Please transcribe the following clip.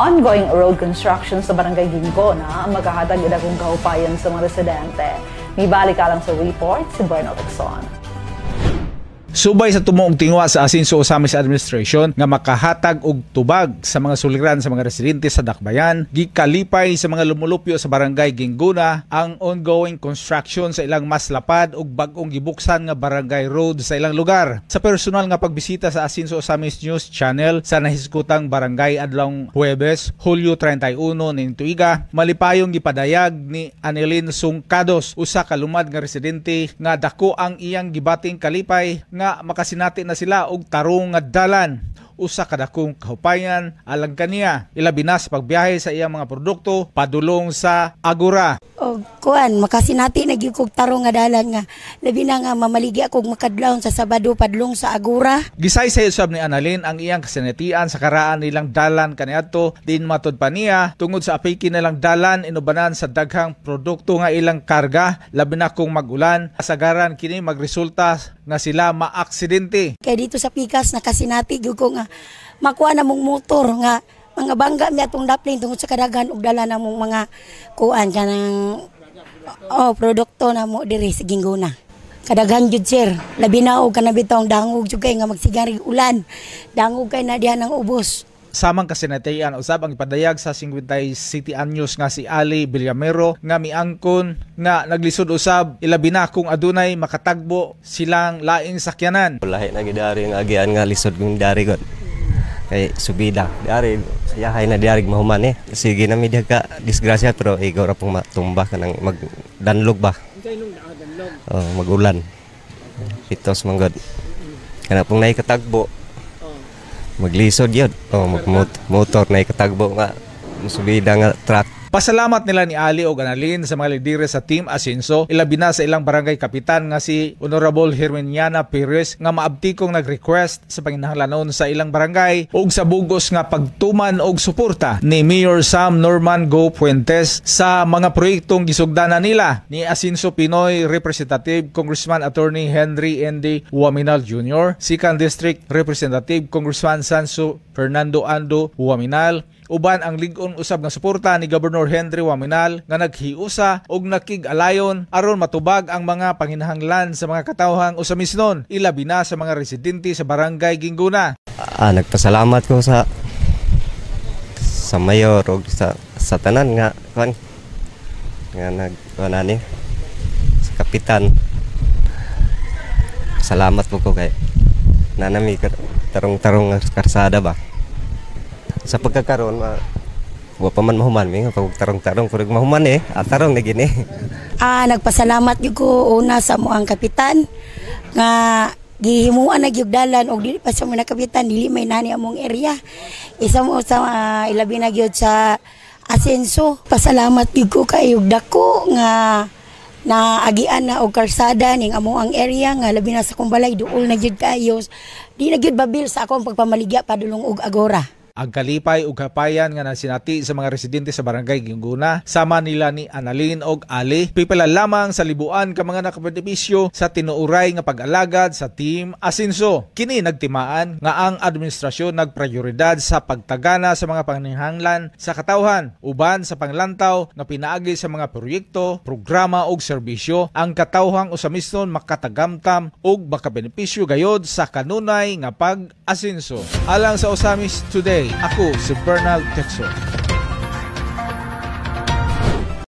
Ongoing road construction sa Barangay Gingona ang maghahatag idagong kahupayan sa mga residente. Nibalik alang sa report si Bernal Texon. Subay sa tumuong tingwa sa Asinso Osamis Administration nga makahatag og tubag sa mga suliran sa mga residente sa Dakbayan, gikalipay sa mga lumulupyo sa Barangay Gingona ang ongoing construction sa ilang mas lapad ug bag-ong gibuksan nga barangay road sa ilang lugar. Sa personal nga pagbisita sa Asinso Osamis News Channel sa nahiskutang barangay adlong Huwebes, Hulyo 31 ning tuiga, malipayong gipadayag ni Anelin Sungkados, usa ka lumad nga residente nga dako ang iyang gibating kalipay nga makasinati na sila og tarong nga dalan, usa ka dakong kahupayan alang kaniya, ilabi na sa pagbiyahe sa iyang mga produkto padulong sa Agora. O kuan makasinati na gyud kog tarong nga dalan nga labi na nga mamaligi akong makadlawon sa Sabado padulong sa Agora. Gisay usab ni Annalyn ang iyang kasinatian sa karaan nilang dalan kaniadto din matud pa niya tungod sa apiki nilang dalan inubanan sa daghang produkto nga ilang karga, labi na kung mag-ulan, asagaran kini magresulta nga sila maaksidente. Kay dito sa Pikas nakasinati gyud ko nga makuha na mong motor nga mga bangga mi atong daplin tungod sa kadaghan ug dala na mong mga kuan kanang produkto na mo diri sa Gingona. Kadaghan jud sir, labi na og kanabitong dangog jud kay nga magsigari ulan. Dangog kay na diha nang ubos. Samang kasinatian usab ang ipadayag sa 57 anyos nga si Ali Villamero nga miangkon nga naglisod usab ilabi na kung adunay makatagbo silang laing sakyanan. Lahi na gidari nga agian nga lisod ng dari god. Kay subida dari sayahay na diarig mahuman sige na mi ka disgrasya pero ikaw ra pong matumba kanang magdanlog ba. Magulan. Pitos manggod. Kana pong naikatagbo maglisod yun. Motor na ikatagbo nga musubida nga truck. Pasalamat nila ni Ali o Annalyn sa mga lidere sa Team Asinso, ilabi na sa ilang barangay kapitan nga si Honorable Herminiana Perez nga maabtikong nag-request sa panginahanglanon sa ilang barangay ug sa bugos nga pagtuman og suporta ni Mayor Sam Norman Go Puentes sa mga proyektong gisugdanan nila ni Asinso Pinoy Representative Congressman Attorney Henry N.D. Huaminal Jr., 2nd District Representative Congressman Sanso Fernando Ando Huaminal, uban ang lig-on usab nga suporta ni Governor Henry Huaminal nga naghiusa og nakig-alayon aron matubag ang mga panginahanglan sa mga katawhang usamisnon, ilabi na sa mga residente sa Barangay Gingona. Nagpasalamat ko sa mayor og sa tanan nga kan nga nagkuanani sa kapitan. Salamat po ko kay nanami tarong-tarong karsada ba. Sa pagkakaroon, wa pa man mahuman mi nga tarong-tarong pero mahuman tarong na gini. Nagpasalamat gyud ko una sa moang kapitan nga gihimuan na gyud dalan og dili pa sa mga kapitan dili may nani among area. Isa mo sa ilabi na gyud sa Asenso. Pasalamat gyud ko kay ug dako nga naagian na og karsada ning among area nga labi na sa kumbalay duol na gyud kaayos. Di na gyud babil sa akong pagpamaligya padulong og Agora. Ang kalipay ug kapayan nga nasinati sa mga residente sa Barangay Gingona sama nila ni Annalyn og Ali pipila lamang sa libuan ka mga nakabenepisyo sa tinuuray nga pag-alagad sa Team Asinso. Kini nagtimaan nga ang administrasyon nagprioridad sa pagtagana sa mga panginahanglan sa katawhan uban sa panglantaw nga pinaagi sa mga proyekto, programa ug serbisyo ang katawhang usamisnon makatagamtam ug makabenepisyo gayod sa kanunay nga pag-asinso. Alang sa Osamis Today, ako si Bernal Texon.